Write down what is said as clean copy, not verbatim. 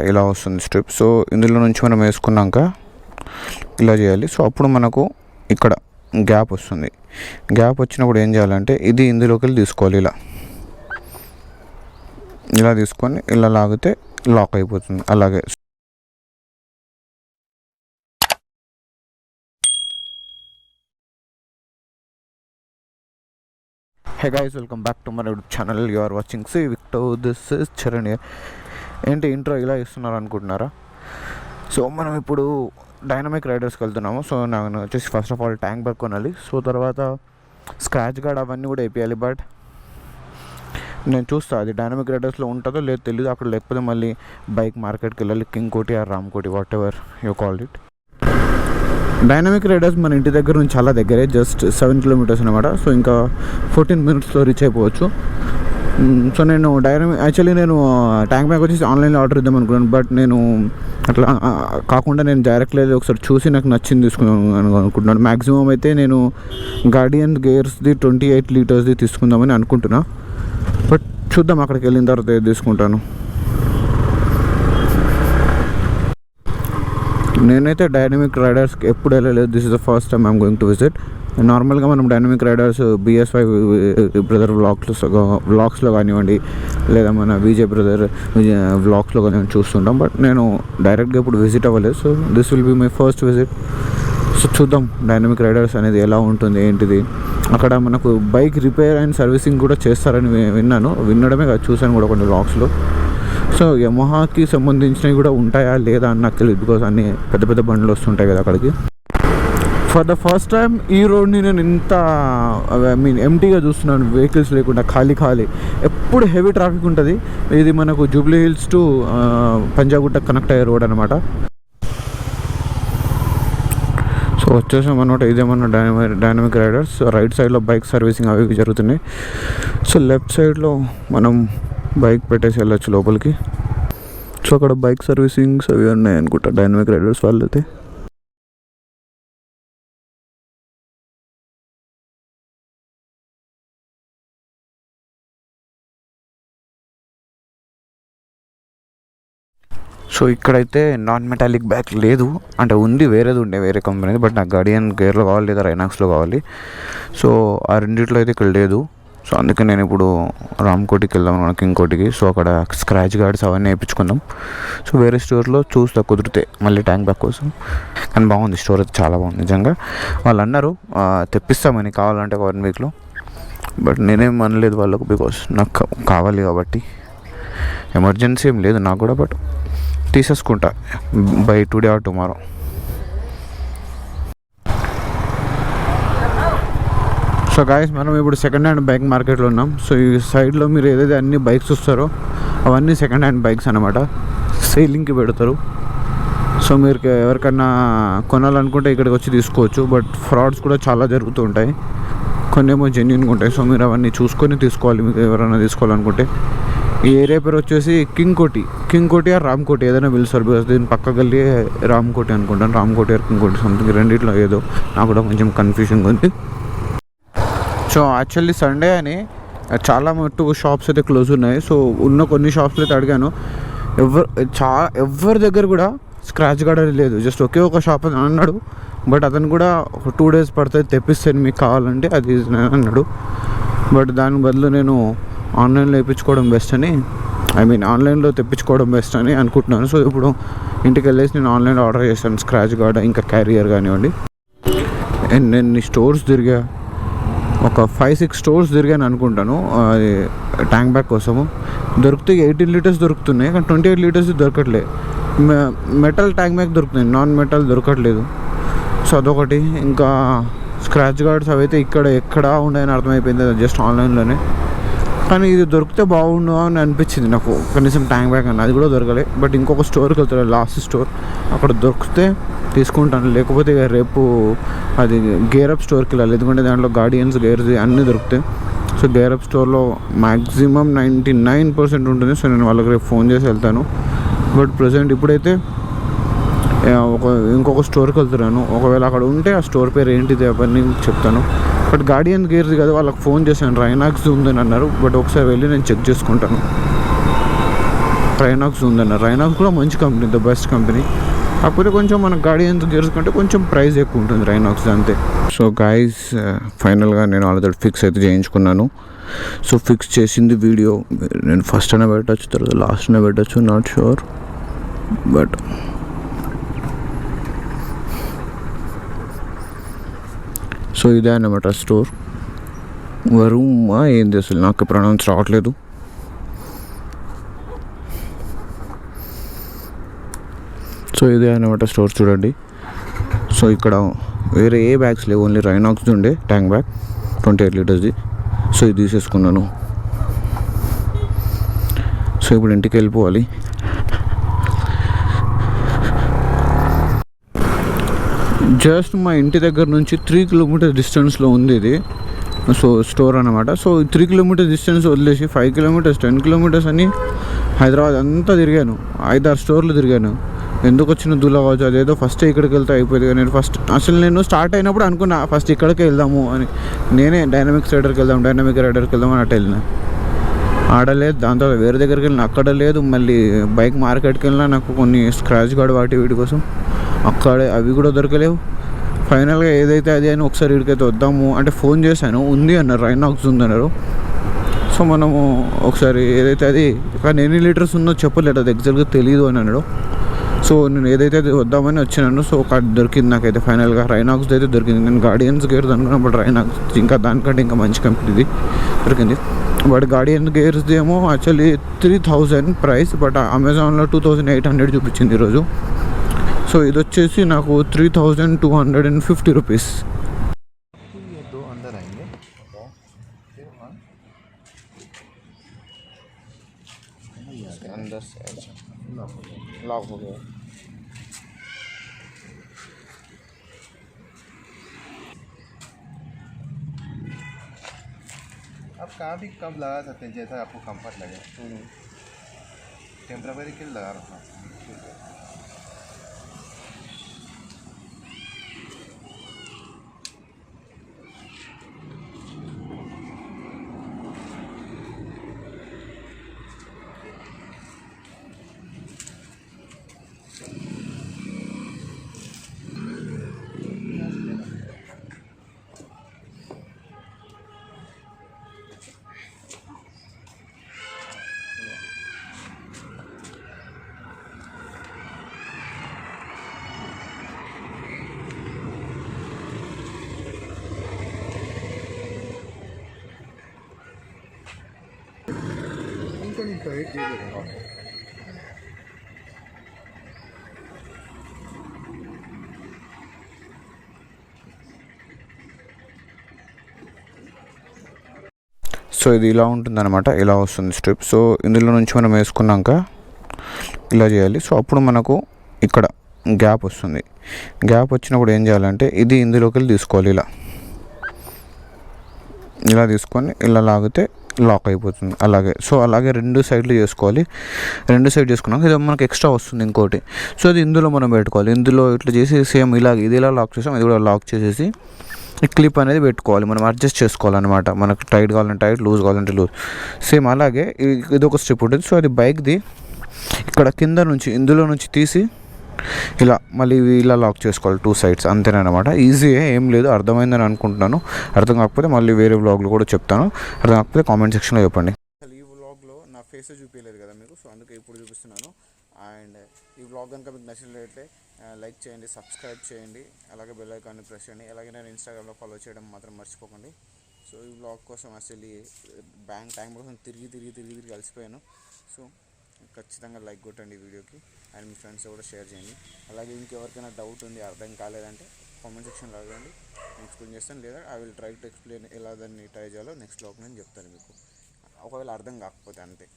ఇలా వస్తుంది strip. So ఇందులో నుంచి మనం వేసుకున్నాక ఇలా చేయాలి. సో అప్పుడు మనకు ఇక్కడ గ్యాప్ వస్తుంది. గ్యాప్ వచ్చినప్పుడు ఏం చేయాలంటే ఇది ఇందులోకి వెళ్ళి తీసుకోవాలి. ఇలా తీసుకొని ఇలా లాగితే లాక్ అయిపోతుంది. అలాగే hey guys, welcome back to my YouTube channel. You are watching C Victor. This is Charan. ఏంటి ఇంట్రో ఇలా ఇస్తున్నారు అనుకుంటున్నారా? సో మనం ఇప్పుడు డైనమిక్ రైడర్స్కి వెళ్తున్నాము. సో నేను వచ్చేసి first of all tank bag కొనాలి. సో తర్వాత స్క్రాచ్ గార్డ్ అవన్నీ కూడా వేయాలి. బట్ నేను చూస్తాను అది డైనమిక్ రైడర్స్లో ఉంటుందో లేదో తెలియదు. అక్కడ లేకపోతే మళ్ళీ బైక్ మార్కెట్కి వెళ్ళాలి. కింగ్ కోటి ఆర్ రామ్ కోటి, what ever you call it. Dynamic riders మన ఇంటి దగ్గర నుంచి చాలా దగ్గరే, జస్ట్ 7 కిలోమీటర్స్ అనమాట. సో ఇంకా 14 మినిట్స్లో రీచ్ అయిపోవచ్చు. సో నేను యాక్చువల్లీ నేను ట్యాంక్ బ్యాగ్ వచ్చేసి ఆన్లైన్లో ఆర్డర్ ఇద్దాం అనుకున్నాను. బట్ నేను అట్లా కాకుండా నేను డైరెక్ట్లీ ఒకసారి చూసి నాకు నచ్చింది తీసుకుందాం అనుకుంటున్నాను. మ్యాక్సిమం అయితే నేను గార్డియన్ గేర్స్ది 28 లీటర్స్ది తీసుకుందామని అనుకుంటున్నా. బట్ చూద్దాం అక్కడికి వెళ్ళిన తర్వాత ఏది తీసుకుంటాను. నేనైతే డైనమిక్ రైడర్స్కి ఎప్పుడు వెళ్ళలేదు. This is the first time I'm going to visit. నార్మల్గా మనం డైనమిక్ రైడర్స్ BS5 బ్రదర్ వ్లాగ్స్లో కానివ్వండి, లేదా మన విజయ్ బ్రదర్ వ్లాగ్స్లో కానివ్వండి చూస్తుంటాం. బట్ నేను డైరెక్ట్గా ఇప్పుడు విజిట్ అవ్వలేదు. So this will be my first visit. So చూద్దాం డైనమిక్ రైడర్స్ అనేది ఎలా ఉంటుంది ఏంటిది. అక్కడ మనకు బైక్ రిపేర్ అండ్ సర్వీసింగ్ కూడా చేస్తారని వినడమే కాదు, చూసాను కూడా కొన్ని వ్లాగ్స్లో. సో యమహాకి సంబంధించినవి కూడా ఉంటాయా లేదా అని నాకు తెలియదు, బికాస్ అన్ని పెద్ద పెద్ద బండ్లు వస్తుంటాయి కదా అక్కడికి. ఫర్ ద ఫస్ట్ టైం ఈ రోడ్ని నేను ఇంత ఎంటీగా చూస్తున్నాను, వెహికల్స్ లేకుండా ఖాళీ. ఎప్పుడు హెవీ ట్రాఫిక్ ఉంటుంది. ఇది మనకు Jubilee hills to Panjagutta connect అయ్యే రోడ్ అనమాట. సో వచ్చేసాం అనమాట. ఇదేమన్నా డైనమిక్ రైడర్స్. రైట్ సైడ్లో బైక్ సర్వీసింగ్ అవి జరుగుతున్నాయి. సో లెఫ్ట్ సైడ్లో మనం బైక్ పెట్టేసి వెళ్ళొచ్చు లోపలికి. సో అక్కడ బైక్ సర్వీసింగ్స్ అవి ఉన్నాయి అనుకుంటా డైనమిక్ రైడర్స్ వాళ్ళైతే. సో ఇక్కడైతే నాన్ మెటాలిక్ బ్యాగ్ లేదు, అంటే ఉంది, వేరేది ఉండే వేరే కంపెనీది. బట్ నాకు గార్డియన్ గేర్లో కావాలి లేదా రైనాక్స్లో కావాలి. సో ఆ రెండిట్లో అయితే ఇక్కడ లేదు. సో అందుకే నేను ఇప్పుడు రామ్ కోటికి వెళ్దాం, కింగ్ కోటికి. సో అక్కడ స్క్రాచ్ గార్డ్స్ అవన్నీ వేయించుకుందాం. సో వేరే స్టోర్లో చూస్తా కుదిరితే మళ్ళీ ట్యాంక్ బ్యాగ్ కోసం. కానీ బాగుంది స్టోర్ అయితే, చాలా బాగుంది నిజంగా. వాళ్ళు అన్నారు తెప్పిస్తామని కావాలంటే 1 వీక్లో. బట్ నేనేం అనలేదు వాళ్ళకు, బికాస్ నాకు కావాలి కాబట్టి. ఎమర్జెన్సీ ఏం లేదు నాకు కూడా, బట్ తీసేసుకుంటా by today or tomorrow. So guys, మనం ఇప్పుడు సెకండ్ హ్యాండ్ బైక్ మార్కెట్లో ఉన్నాం. సో ఈ సైడ్లో మీరు ఏదైతే అన్ని బైక్స్ చూస్తారో అవన్నీ సెకండ్ హ్యాండ్ బైక్స్ అనమాట. సేలింగ్కి పెడతారు. సో మీరు ఎవరికన్నా కొనాలనుకుంటే ఇక్కడికి వచ్చి తీసుకోవచ్చు. బట్ ఫ్రాడ్స్ కూడా చాలా జరుగుతూ ఉంటాయి, కొన్ని ఏమో జెన్యున్గా ఉంటాయి. సో మీరు అవన్నీ చూసుకొని తీసుకోవాలి మీకు ఎవరైనా తీసుకోవాలనుకుంటే. ఈ ఏరియా పేరు వచ్చేసి కింగ్ కోటి ఆర్ రామ్ కోటి ఏదైనా పిలుస్తారు, బికాస్ దీని పక్క గల్లీ రామ్ కోటి అనుకుంటాను. రామ్ కోటి ఆర్ కింగ్ కోటి సంథింగ్ రెండిట్లో ఏదో, నాకు కూడా కొంచెం కన్ఫ్యూజన్గా ఉంది. సో యాక్చువల్లీ సండే అని చాలా మటుకు షాప్స్ అయితే క్లోజ్ ఉన్నాయి. సో ఉన్న కొన్ని షాప్స్లో అయితే అడిగాను, ఎవరి దగ్గర కూడా స్క్రాచ్ గార్డ్ అనేది లేదు. జస్ట్ ఒకే ఒక షాప్ అని అన్నాడు. బట్ అతను కూడా ఒక 2 days పడుతుంది తెప్పిస్తాను మీకు కావాలంటే అది అన్నాడు. బట్ దాని బదులు నేను ఆన్లైన్లో వేయించుకోవడం బెస్ట్ అని, ఆన్లైన్లో తెప్పించుకోవడం బెస్ట్ అని అనుకుంటున్నాను. సో ఇప్పుడు ఇంటికి వెళ్ళేసి నేను ఆన్లైన్లో ఆర్డర్ చేస్తాను స్క్రాచ్ గార్డ్, ఇంకా క్యారియర్ కానివ్వండి. అండ్ నేను స్టోర్స్ తిరిగా, ఒక 5-6 స్టోర్స్ తిరిగాను అనుకుంటాను ట్యాంక్ బ్యాగ్ కోసము. దొరికితే 18 లీటర్స్ దొరుకుతున్నాయి, కానీ 28 లీటర్స్ దొరకట్లేదు. మెటల్ ట్యాంక్ బ్యాగ్ దొరుకుతున్నాయి, నాన్ మెటల్ దొరకట్లేదు. సో అదొకటి. ఇంకా స్క్రాచ్ గార్డ్స్ అవైతే ఎక్కడ ఉన్నాయని అర్థమైపోయింది జస్ట్ ఆన్లైన్లోనే. కానీ ఇది దొరికితే బాగుండు అని అనిపించింది నాకు, కనీసం ట్యాంక్ బ్యాగ్ అన్న అది కూడా దొరకలే. బట్ ఇంకొక స్టోర్కి వెళ్తారు, లాస్ట్ స్టోర్, అక్కడ దొరికితే తీసుకుంటాను. లేకపోతే రేపు అది గేరప్ స్టోర్కి వెళ్ళాలి, ఎందుకంటే దాంట్లో గార్డియన్స్ గేర్స్ అన్నీ దొరుకుతాయి. సో గేరప్ స్టోర్లో మ్యాక్సిమం 99% ఉంటుంది. సో నేను వాళ్ళకి రేపు ఫోన్ చేసి వెళ్తాను. బట్ ప్రజెంట్ ఇప్పుడైతే ఇంకొక స్టోర్కి వెళ్తున్నాను. ఒకవేళ అక్కడ ఉంటే ఆ స్టోర్ పేరు ఏంటిది అవన్నీ చెప్తాను. బట్ గార్డియన్ గేర్స్ కదా, వాళ్ళకి ఫోన్ చేశాను, రైనాక్స్ ఉందని అన్నారు. బట్ ఒకసారి వెళ్ళి నేను చెక్ చేసుకుంటాను. రైనాక్స్ ఉందన్న. రైనాక్స్ కూడా మంచి కంపెనీ, ద బెస్ట్ కంపెనీ. కాకపోతే కొంచెం మన గార్డియన్స్ గేర్స్ కంటే కొంచెం ప్రైస్ ఎక్కువ ఉంటుంది రైనాక్స్ అంతే. సో గైస్ ఫైనల్గా నేను ఆల్రెడీ ఫిక్స్ అయితే చేయించుకున్నాను. సో ఫిక్స్ చేసింది వీడియో నేను ఫస్ట్ అయినా పెట్టచ్చు, తర్వాత లాస్ట్ అయినా పెట్టచ్చు, నాట్ షూర్. బట్ సో ఇదే అన్నమాట స్టోర్. వరుమా ఏంది అసలు నాకు ప్రొనౌన్స్ రావట్లేదు. సో ఇదే అన్నమాట స్టోర్ చూడండి. సో ఇక్కడ వేరే ఏ బ్యాగ్స్ లేవు, ఓన్లీ రైనాక్స్ది ఉండే ట్యాంక్ బ్యాగ్ 28 లీటర్స్ది. సో ఇది తీసేసుకున్నాను. సో ఇప్పుడు ఇంటికి వెళ్ళిపోవాలి. జస్ట్ మా ఇంటి దగ్గర నుంచి 3 కిలోమీటర్స్ డిస్టెన్స్లో ఉంది ఇది. సో స్టోర్ అనమాట. సో 3 కిలోమీటర్స్ డిస్టెన్స్ వదిలేసి 5 కిలోమీటర్స్ 10 కిలోమీటర్స్ అని హైదరాబాద్ అంతా తిరిగాను, 5-6 స్టోర్లు తిరిగాను. ఎందుకు వచ్చిన దూల కావచ్చు, అదేదో ఫస్ట్ ఇక్కడికి వెళ్తే అయిపోయింది. నేను నేను స్టార్ట్ అయినప్పుడు అనుకున్నా ఫస్ట్ ఇక్కడికి వెళ్దాము అని. నేనే డైనమిక్ రైడర్కి వెళ్దాం అని అటు వెళ్ళిన, ఆడలేదు. దాని తర్వాత వేరే దగ్గరికి వెళ్ళిన, అక్కడ లేదు. మళ్ళీ బైక్ మార్కెట్కి వెళ్ళినా నాకు కొన్ని స్క్రాచ్ గార్డ్ వీటి కోసం అక్కడే అవి కూడా దొరకలేవు. ఫైనల్గా ఏదైతే అది అని ఒకసారి ఇక్కడికైతే వద్దాము అంటే ఫోన్ చేశాను, ఉంది అన్నారు, రైనాక్స్ ఉందన్నారు. సో మనము ఒకసారి ఏదైతే అది, కానీ ఎన్ని లీటర్స్ ఉందో చెప్పలేదు, అది ఎగ్జాక్ట్గా తెలియదు అని అన్నాడు. సో నేను ఏదైతే అది వద్దామని వచ్చినాను. సో అది దొరికింది నాకైతే ఫైనల్గా. రైనాక్స్ అయితే దొరికింది. నేను గార్డియన్స్ గేర్స్ అనుకున్నప్పుడు రైనాక్స్ ఇంకా దానికంటే ఇంకా మంచి కంపెనీది దొరికింది. బట్ గార్డియన్ గేర్స్ది ఏమో యాక్చువల్లీ 3000 ప్రైస్, బట్ అమెజాన్లో 2800 చూపించింది ఈరోజు. సో ఇది వచ్చేసి నాకు 3250 రూపీస్. लॉक हो गया. आप कहाँ भी कब लगा सकते हैं जैसा आपको कंफर्ट लगे. टेम्परेरी के लिए लगा रखा हूँ. ఇంకా వెయిట్ చేయలేదు. సో ఇది ఇలా ఉంటుందన్నమాట, ఇలా వస్తుంది స్ట్రిప్. సో ఇందులో నుంచి మనం వేసుకున్నాక ఇలా చేయాలి. సో అప్పుడు మనకు ఇక్కడ గ్యాప్ వస్తుంది. గ్యాప్ వచ్చినప్పుడు ఏం చేయాలంటే ఇది ఇందులోకి వెళ్ళి తీసుకోవాలి. ఇలా తీసుకొని ఇలా లాగితే లాక్ అయిపోతుంది అలాగే. సో అలాగే 2 సైడ్లు చేసుకోవాలి. 2 సైడ్ చేసుకున్నాక ఇది మనకు ఎక్స్ట్రా వస్తుంది ఇంకోటి. సో అది ఇందులో మనం పెట్టుకోవాలి. ఇందులో ఇట్లా చేసి సేమ్ ఇలాగ ఇది ఇలా లాక్ చేసాం, ఇది కూడా లాక్ చేసేసి ఈ క్లిప్ అనేది పెట్టుకోవాలి. మనం అడ్జస్ట్ చేసుకోవాలన్నమాట. మనకు టైట్ కావాలంటే టైట్, లూజ్ కావాలంటే లూజ్. సేమ్ అలాగే ఇది ఒక స్ట్రిప్ ఉంటుంది. సో అది బైక్ది ఇక్కడ కింద నుంచి ఇందులో నుంచి తీసి ఇలా మళ్ళీ ఇలా లాక్ చేసుకోవాలి 2 సైడ్స్. అంతేనమాట, ఈజీయే, ఏం లేదు. అర్థమైందని అనుకుంటున్నాను. అర్థం కాకపోతే మళ్ళీ వేరే వ్లాగ్లో కూడా చెప్తాను. అర్థం కాకపోతే కామెంట్ సెక్షన్లో చెప్పండి. ఈ వ్లాగ్లో నా ఫేస్ చూపించలేదు కదా మీకు, సో అందుకే ఇప్పుడు చూపిస్తున్నాను. అండ్ ఈ వ్లాగ్ కనుక మీకు నచ్చినట్లయితే లైక్ చేయండి, సబ్స్క్రైబ్ చేయండి, అలాగే బెల్ ఐకాన్ని ప్రెస్ చేయండి. అలాగే నేను ఇన్స్టాగ్రామ్లో ఫాలో చేయడం మాత్రం మర్చిపోకండి. సో ఈ వ్లాగ్ కోసం అసలు బ్యాంక్ టైం కోసం తిరిగి కలిసిపోయాను. సో ఖచ్చితంగా లైక్ కొట్టండి ఈ వీడియోకి, అండ్ మీ ఫ్రెండ్స్ కూడా షేర్ చేయండి. అలాగే ఇంకెవరికైనా డౌట్ ఉంది, అర్థం కాలేదంటే కామెంట్ సెక్షన్లో అడగండి, నేను ఎక్స్ప్లెయిన్ చేస్తాను. లేదా I will try to explain ఎలా దాన్ని ట్రై చేయాలో నెక్స్ట్ వ్లాగ్ నేను చెప్తాను మీకు, ఒకవేళ అర్థం కాకపోతే అంతే.